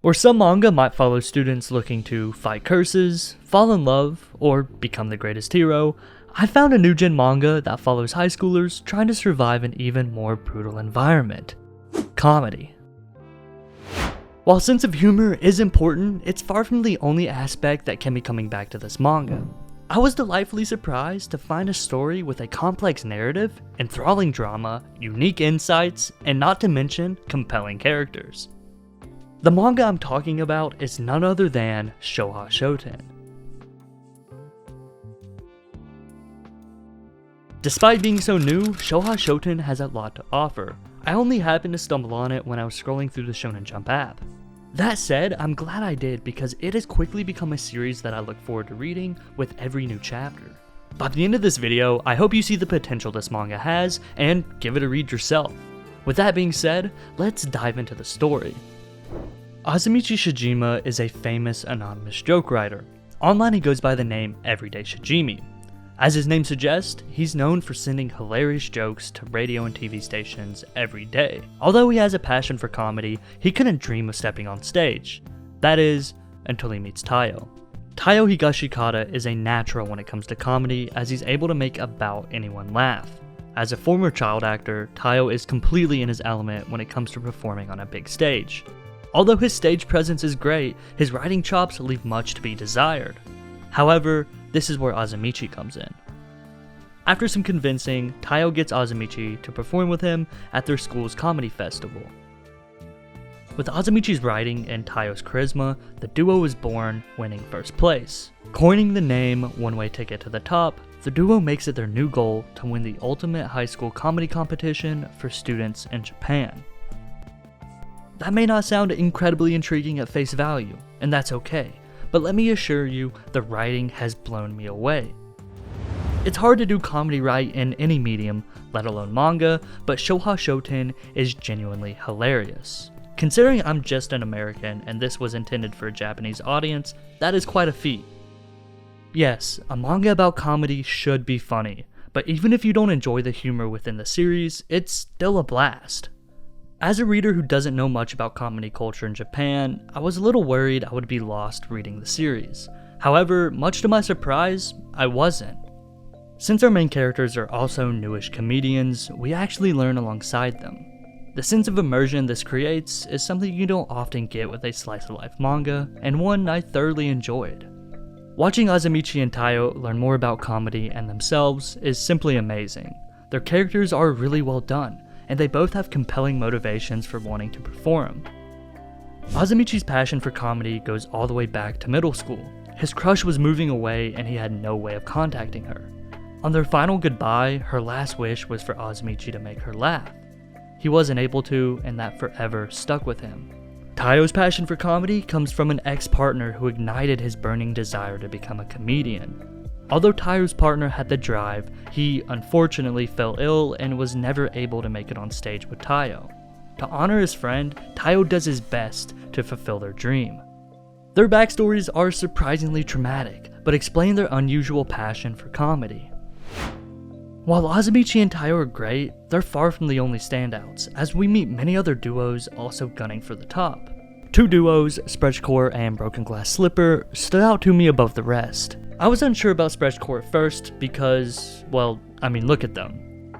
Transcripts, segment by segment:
Or some manga might follow students looking to fight curses, fall in love, or become the greatest hero. I found a new gen manga that follows high schoolers trying to survive an even more brutal environment. Comedy. While sense of humor is important, it's far from the only aspect that can be coming back to this manga. I was delightfully surprised to find a story with a complex narrative, enthralling drama, unique insights, and not to mention, compelling characters. The manga I'm talking about is none other than Shoten. Despite being so new, Shoten has a lot to offer. I only happened to stumble on it when I was scrolling through the Shonen Jump app. That said, I'm glad I did because it has quickly become a series that I look forward to reading with every new chapter. By the end of this video, I hope you see the potential this manga has and give it a read yourself. With that being said, let's dive into the story. Azamichi Shijima is a famous anonymous joke writer. Online he goes by the name Everyday Shijimi. As his name suggests, he's known for sending hilarious jokes to radio and TV stations every day. Although he has a passion for comedy, he couldn't dream of stepping on stage. That is, until he meets Taiyo. Taiyo Higashikata is a natural when it comes to comedy, as he's able to make about anyone laugh. As a former child actor, Taiyo is completely in his element when it comes to performing on a big stage. Although his stage presence is great, his writing chops leave much to be desired. However, this is where Azamichi comes in. After some convincing, Taiyo gets Azamichi to perform with him at their school's comedy festival. With Azamichi's writing and Taiyo's charisma, the duo is born, winning first place. Coining the name One Way Ticket to the Top, the duo makes it their new goal to win the ultimate high school comedy competition for students in Japan. That may not sound incredibly intriguing at face value, and that's okay, but let me assure you, the writing has blown me away. It's hard to do comedy right in any medium, let alone manga, but Shoten is genuinely hilarious. Considering I'm just an American and this was intended for a Japanese audience, that is quite a feat. Yes, a manga about comedy should be funny, but even if you don't enjoy the humor within the series, it's still a blast. As a reader who doesn't know much about comedy culture in Japan, I was a little worried I would be lost reading the series. However, much to my surprise, I wasn't. Since our main characters are also newish comedians, we actually learn alongside them. The sense of immersion this creates is something you don't often get with a slice-of-life manga, and one I thoroughly enjoyed. Watching Azamichi and Taiyo learn more about comedy and themselves is simply amazing. Their characters are really well done, and they both have compelling motivations for wanting to perform. Azamichi's passion for comedy goes all the way back to middle school. His crush was moving away and he had no way of contacting her. On their final goodbye, her last wish was for Azamichi to make her laugh. He wasn't able to, and that forever stuck with him. Taiyo's passion for comedy comes from an ex-partner who ignited his burning desire to become a comedian. Although Taiyo's partner had the drive, he unfortunately fell ill and was never able to make it on stage with Taiyo. To honor his friend, Taiyo does his best to fulfill their dream. Their backstories are surprisingly traumatic, but explain their unusual passion for comedy. While Azamichi and Taiyo are great, they're far from the only standouts, as we meet many other duos also gunning for the top. Two duos, Spreadcore and Broken Glass Slipper, stood out to me above the rest. I was unsure about Spreadcore at first because, well, look at them.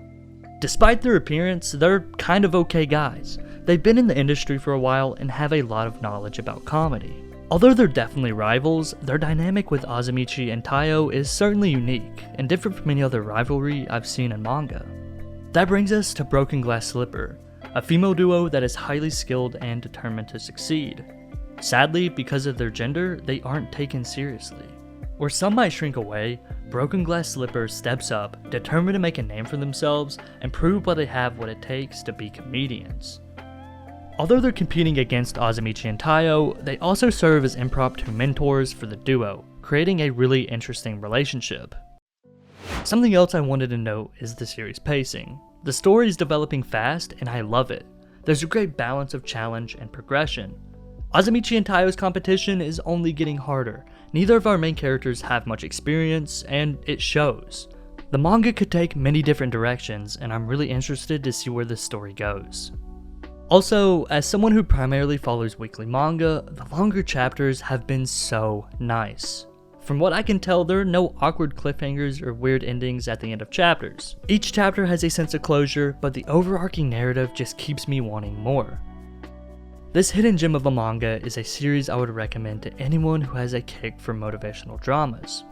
Despite their appearance, they're kind of okay guys. They've been in the industry for a while and have a lot of knowledge about comedy. Although they're definitely rivals, their dynamic with Azamichi and Taiyo is certainly unique and different from any other rivalry I've seen in manga. That brings us to Broken Glass Slipper, a female duo that is highly skilled and determined to succeed. Sadly, because of their gender, they aren't taken seriously. Where some might shrink away, Broken Glass Slipper steps up, determined to make a name for themselves and prove why they have what it takes to be comedians. Although they're competing against Azamichi and Taiyo, they also serve as impromptu mentors for the duo, creating a really interesting relationship. Something else I wanted to note is the series pacing. The story is developing fast and I love it. There's a great balance of challenge and progression. Azamichi and Taiyo's competition is only getting harder. Neither of our main characters have much experience, and it shows. The manga could take many different directions, and I'm really interested to see where this story goes. Also, as someone who primarily follows weekly manga, the longer chapters have been so nice. From what I can tell, there are no awkward cliffhangers or weird endings at the end of chapters. Each chapter has a sense of closure, but the overarching narrative just keeps me wanting more. This hidden gem of a manga is a series I would recommend to anyone who has a kick for motivational dramas.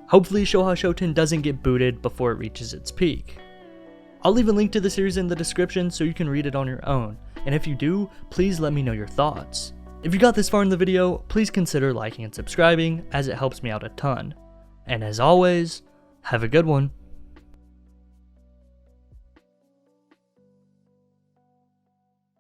Hopefully Shoha Shoten doesn't get booted before it reaches its peak. I'll leave a link to the series in the description so you can read it on your own, and if you do, please let me know your thoughts. If you got this far in the video, please consider liking and subscribing as it helps me out a ton. And as always, have a good one.